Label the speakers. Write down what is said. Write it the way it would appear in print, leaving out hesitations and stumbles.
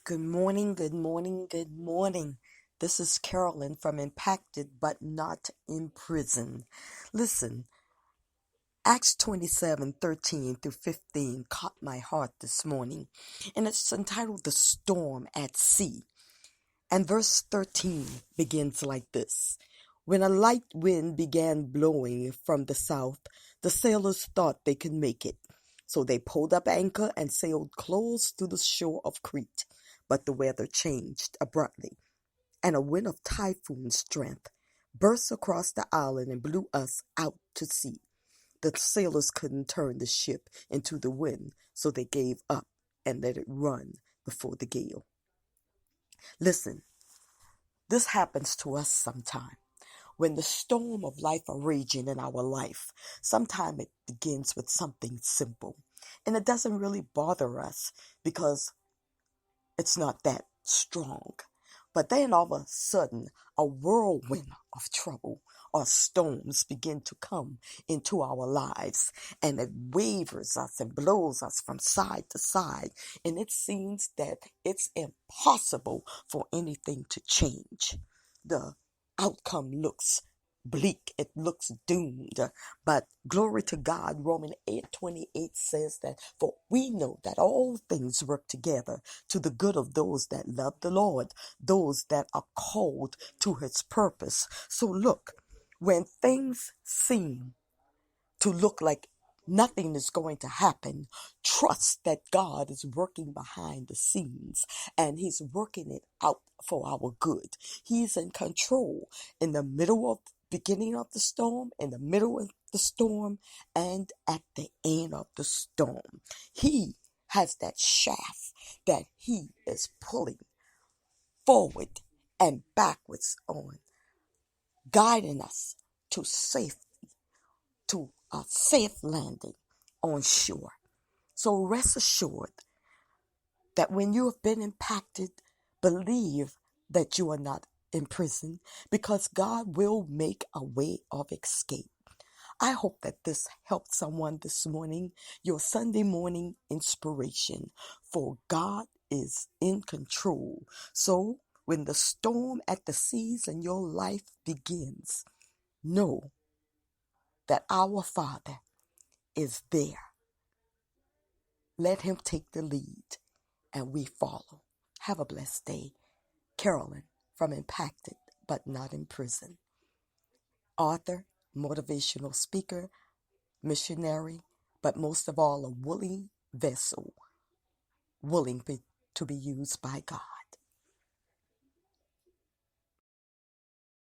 Speaker 1: Good morning, good morning, good morning. This is Carolyn from Impacted But Not Imprisoned. Listen, Acts 27:13 through 15 caught my heart this morning, and it's entitled The Storm at Sea. And verse 13 begins like this. When a light wind began blowing from the south, the sailors thought they could make it. So they pulled up anchor and sailed close to the shore of Crete. But the weather changed abruptly, and a wind of typhoon strength burst across the island and blew us out to sea. The sailors couldn't turn the ship into the wind, so they gave up and let it run before the gale. Listen, this happens to us sometime. When the storm of life are raging in our life, sometimes it begins with something simple. And it doesn't really bother us because it's not that strong. But then all of a sudden, a whirlwind of trouble or storms begin to come into our lives, and it wavers us and blows us from side to side. And it seems that it's impossible for anything to change. The outcome looks bleak, it looks doomed. But glory to God, Romans 8:28 says that, for we know that all things work together to the good of those that love the Lord, those that are called to his purpose. So look, when things seem to look like nothing is going to happen, trust that God is working behind the scenes and he's working it out for our good. He's in control in the middle of beginning of the storm, in the middle of the storm, and at the end of the storm. He has that shaft that he is pulling forward and backwards on, guiding us to a safe landing on shore. So rest assured that when you have been impacted, believe that you are not in prison, because God will make a way of escape. I hope that this helped someone this morning, your Sunday morning inspiration, for God is in control. So when the storm at the seas in your life begins, know that our Father is there. Let him take the lead and we follow. Have a blessed day. Carolyn from Impacted But Not in Prison. Author, motivational speaker, missionary, but most of all a willing vessel, willing to be used by God.